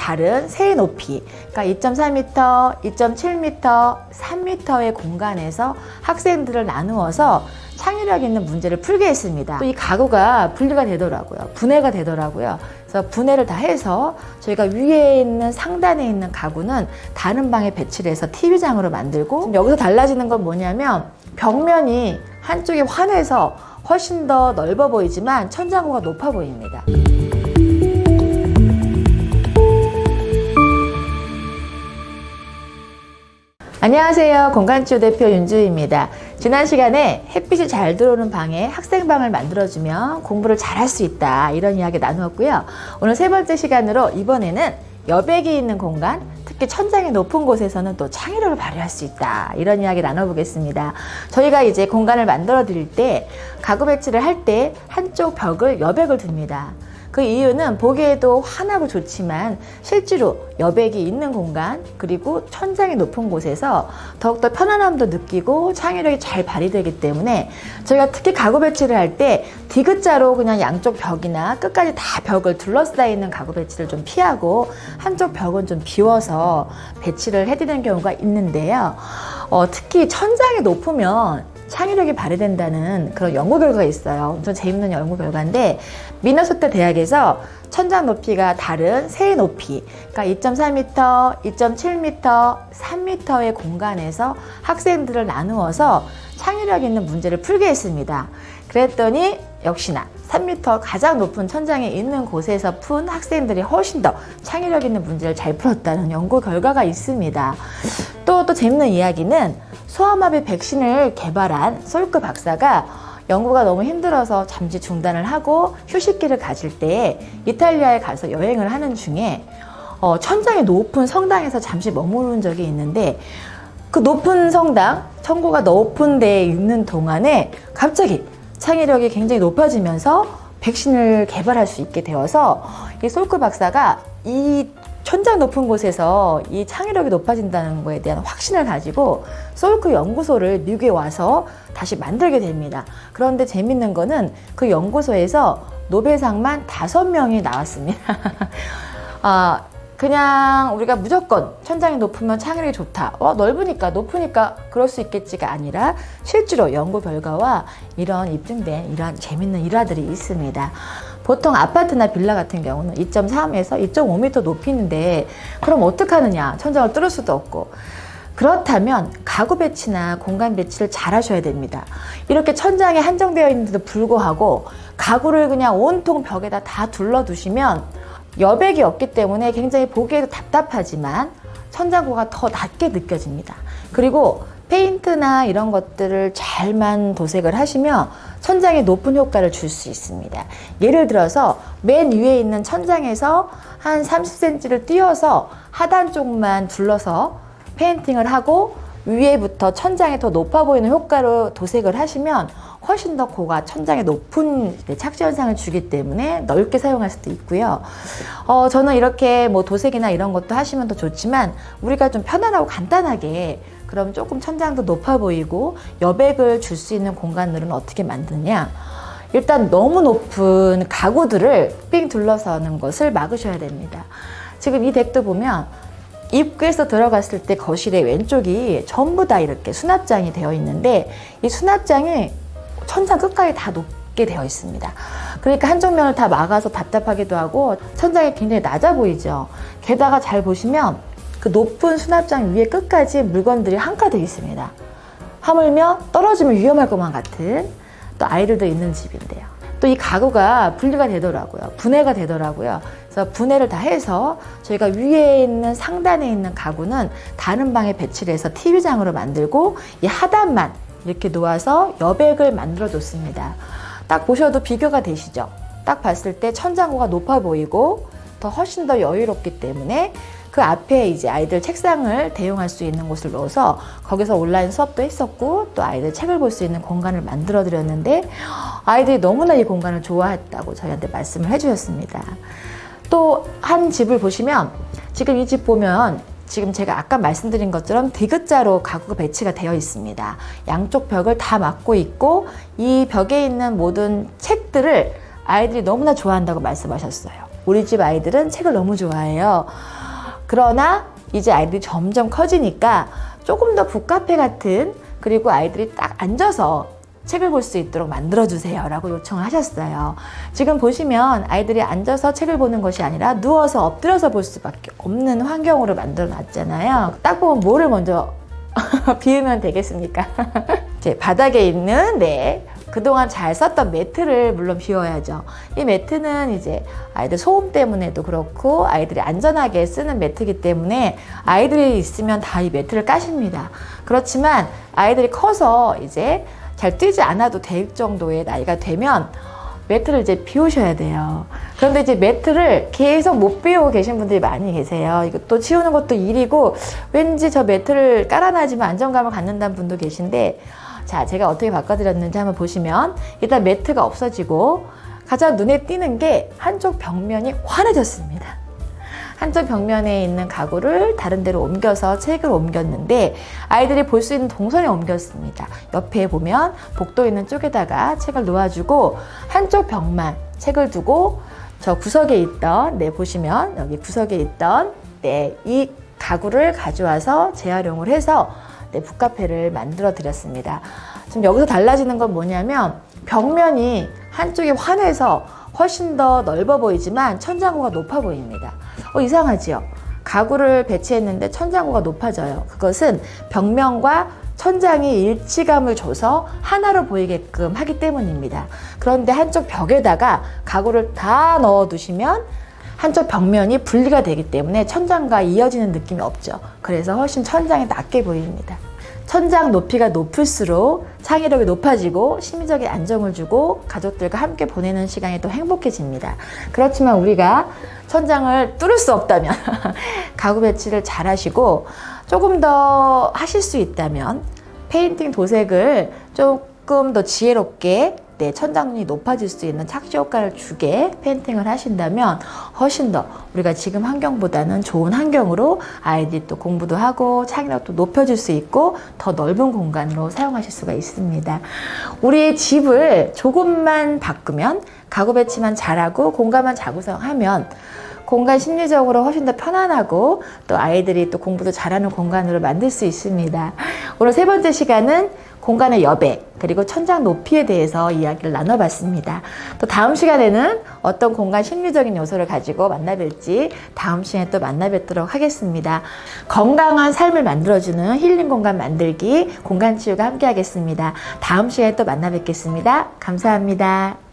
다른 세 높이, 그러니까 2.4m, 2.7m, 3m의 공간에서 학생들을 나누어서 창의력 있는 문제를 풀게 했습니다. 또 이 가구가 분리가 되더라고요. 분해가 되더라고요. 그래서 분해를 다 해서 저희가 위에 있는 상단에 있는 가구는 다른 방에 배치를 해서 TV장으로 만들고, 여기서 달라지는 건 뭐냐면 벽면이 한쪽이 환해서 훨씬 더 넓어 보이지만 천장고가 높아 보입니다. 안녕하세요. 공간치유 대표 윤주희입니다. 지난 시간에 햇빛이 잘 들어오는 방에 학생방을 만들어주면 공부를 잘할 수 있다, 이런 이야기 나누었고요. 오늘 세 번째 시간으로 이번에는 여백이 있는 공간, 특히 천장이 높은 곳에서는 또 창의력을 발휘할 수 있다, 이런 이야기 나눠보겠습니다. 저희가 이제 공간을 만들어 드릴 때 가구 배치를 할 때 한쪽 벽을 여백을 둡니다. 그 이유는 보기에도 환하고 좋지만 실제로 여백이 있는 공간, 그리고 천장이 높은 곳에서 더욱더 편안함도 느끼고 창의력이 잘 발휘되기 때문에 저희가 특히 가구 배치를 할 때 디귿자로 그냥 양쪽 벽이나 끝까지 다 벽을 둘러싸여 있는 가구 배치를 좀 피하고 한쪽 벽은 좀 비워서 배치를 해드리는 경우가 있는데요. 특히 천장이 높으면 창의력이 발휘된다는 그런 연구 결과가 있어요. 엄청 재밌는 연구 결과인데, 미네소타 대학에서 천장 높이가 다른 세 높이, 그러니까 2.4m, 2.7m, 3m의 공간에서 학생들을 나누어서 창의력 있는 문제를 풀게 했습니다. 그랬더니 역시나 3m 가장 높은 천장에 있는 곳에서 푼 학생들이 훨씬 더 창의력 있는 문제를 잘 풀었다는 연구 결과가 있습니다. 또 재밌는 이야기는 소아마비 백신을 개발한 솔크 박사가 연구가 너무 힘들어서 잠시 중단을 하고 휴식기를 가질 때 이탈리아에 가서 여행을 하는 중에 천장이 높은 성당에서 잠시 머무른 적이 있는데, 그 높은 성당, 천고가 높은 데에 있는 동안에 갑자기 창의력이 굉장히 높아지면서 백신을 개발할 수 있게 되어서 이 솔크 박사가 이 천장 높은 곳에서 이 창의력이 높아진다는 거에 대한 확신을 가지고 솔크 연구소를 미국에 와서 다시 만들게 됩니다. 그런데 재밌는 거는 그 연구소에서 노벨상만 5명이 나왔습니다. 그냥 우리가 무조건 천장이 높으면 창의력이 좋다, 넓으니까 높으니까 그럴 수 있겠지가 아니라 실제로 연구 결과와 이런 입증된 이러한 재밌는 일화들이 있습니다. 보통 아파트나 빌라 같은 경우는 2.3에서 2.5m 높이는데 그럼 어떡하느냐, 천장을 뚫을 수도 없고. 그렇다면 가구 배치나 공간 배치를 잘 하셔야 됩니다. 이렇게 천장이 한정되어 있는데도 불구하고 가구를 그냥 온통 벽에다 다 둘러두시면 여백이 없기 때문에 굉장히 보기에도 답답하지만 천장고가 더 낮게 느껴집니다. 그리고 페인트나 이런 것들을 잘만 도색을 하시면 천장에 높은 효과를 줄 수 있습니다. 예를 들어서 맨 위에 있는 천장에서 한 30cm를 띄어서 하단 쪽만 둘러서 페인팅을 하고 위에부터 천장이 더 높아 보이는 효과로 도색을 하시면 훨씬 더 고가 천장에 높은 착지 현상을 주기 때문에 넓게 사용할 수도 있고요. 저는 이렇게 뭐 도색이나 이런 것도 하시면 더 좋지만 우리가 좀 편안하고 간단하게, 그럼 조금 천장도 높아 보이고 여백을 줄 수 있는 공간들은 어떻게 만드냐? 일단 너무 높은 가구들을 삥 둘러서는 것을 막으셔야 됩니다. 지금 이 덱도 보면 입구에서 들어갔을 때 거실의 왼쪽이 전부 다 이렇게 수납장이 되어 있는데, 이 수납장이 천장 끝까지 다 높게 되어 있습니다. 그러니까 한쪽 면을 다 막아서 답답하기도 하고 천장이 굉장히 낮아 보이죠. 게다가 잘 보시면 그 높은 수납장 위에 끝까지 물건들이 한가득 있습니다. 하물며 떨어지면 위험할 것만 같은, 또 아이들도 있는 집인데요. 또 이 가구가 분리가 되더라고요. 분해가 되더라고요. 그래서 분해를 다 해서 저희가 위에 있는 상단에 있는 가구는 다른 방에 배치를 해서 TV장으로 만들고 이 하단만 이렇게 놓아서 여백을 만들어 줬습니다. 딱 보셔도 비교가 되시죠? 딱 봤을 때 천장고가 높아 보이고 더 훨씬 더 여유롭기 때문에 그 앞에 이제 아이들 책상을 대용할 수 있는 곳을 넣어서 거기서 온라인 수업도 했었고, 또 아이들 책을 볼 수 있는 공간을 만들어 드렸는데 아이들이 너무나 이 공간을 좋아했다고 저희한테 말씀을 해주셨습니다. 또 한 집을 보시면, 지금 이 집 보면 지금 제가 아까 말씀드린 것처럼 디귿자로 가구가 배치가 되어 있습니다. 양쪽 벽을 다 막고 있고 이 벽에 있는 모든 책들을 아이들이 너무나 좋아한다고 말씀하셨어요. 우리 집 아이들은 책을 너무 좋아해요. 그러나 이제 아이들이 점점 커지니까 조금 더 북카페 같은, 그리고 아이들이 딱 앉아서 책을 볼 수 있도록 만들어주세요 라고 요청을 하셨어요. 지금 보시면 아이들이 앉아서 책을 보는 것이 아니라 누워서 엎드려서 볼 수밖에 없는 환경으로 만들어 놨잖아요. 딱 보면 뭐를 먼저 비우면 되겠습니까? 이제 바닥에 있는 그동안 잘 썼던 매트를 물론 비워야죠. 이 매트는 이제 아이들 소음 때문에도 그렇고 아이들이 안전하게 쓰는 매트이기 때문에 아이들이 있으면 다 이 매트를 까십니다. 그렇지만 아이들이 커서 이제 잘 뛰지 않아도 될 정도의 나이가 되면 매트를 이제 비우셔야 돼요. 그런데 이제 매트를 계속 못 비우고 계신 분들이 많이 계세요. 이것도 치우는 것도 일이고 왠지 저 매트를 깔아놔지면 안정감을 갖는다는 분도 계신데, 자, 제가 어떻게 바꿔드렸는지 한번 보시면 일단 매트가 없어지고 가장 눈에 띄는 게 한쪽 벽면이 환해졌습니다. 한쪽 벽면에 있는 가구를 다른 데로 옮겨서 책을 옮겼는데 아이들이 볼 수 있는 동선에 옮겼습니다. 옆에 보면 복도 있는 쪽에다가 책을 놓아주고 한쪽 벽만 책을 두고 저 구석에 있던, 보시면 여기 구석에 있던 이 가구를 가져와서 재활용을 해서 북카페를 만들어 드렸습니다. 지금 여기서 달라지는 건 뭐냐면 벽면이 한쪽이 환해서 훨씬 더 넓어 보이지만 천장고가 높아 보입니다. 이상하지요? 가구를 배치했는데 천장고가 높아져요. 그것은 벽면과 천장이 일치감을 줘서 하나로 보이게끔 하기 때문입니다. 그런데 한쪽 벽에다가 가구를 다 넣어 두시면 한쪽 벽면이 분리가 되기 때문에 천장과 이어지는 느낌이 없죠. 그래서 훨씬 천장이 낮게 보입니다. 천장 높이가 높을수록 창의력이 높아지고 심리적인 안정을 주고 가족들과 함께 보내는 시간이 더 행복해집니다. 그렇지만 우리가 천장을 뚫을 수 없다면 가구 배치를 잘 하시고, 조금 더 하실 수 있다면 페인팅 도색을 조금 더 지혜롭게 천장눈이 높아질 수 있는 착시 효과를 주게 페인팅을 하신다면 훨씬 더 우리가 지금 환경보다는 좋은 환경으로 아이들이 또 공부도 하고 창의력도 높여줄 수 있고 더 넓은 공간으로 사용하실 수가 있습니다. 우리의 집을 조금만 바꾸면, 가구 배치만 잘하고 공간만 자구성하면 공간 심리적으로 훨씬 더 편안하고 또 아이들이 또 공부도 잘하는 공간으로 만들 수 있습니다. 오늘 세 번째 시간은 공간의 여백, 그리고 천장 높이에 대해서 이야기를 나눠봤습니다. 또 다음 시간에는 어떤 공간 심리적인 요소를 가지고 만나뵐지 다음 시간에 또 만나뵙도록 하겠습니다. 건강한 삶을 만들어주는 힐링 공간 만들기, 공간 치유가 함께 하겠습니다. 다음 시간에 또 만나뵙겠습니다. 감사합니다.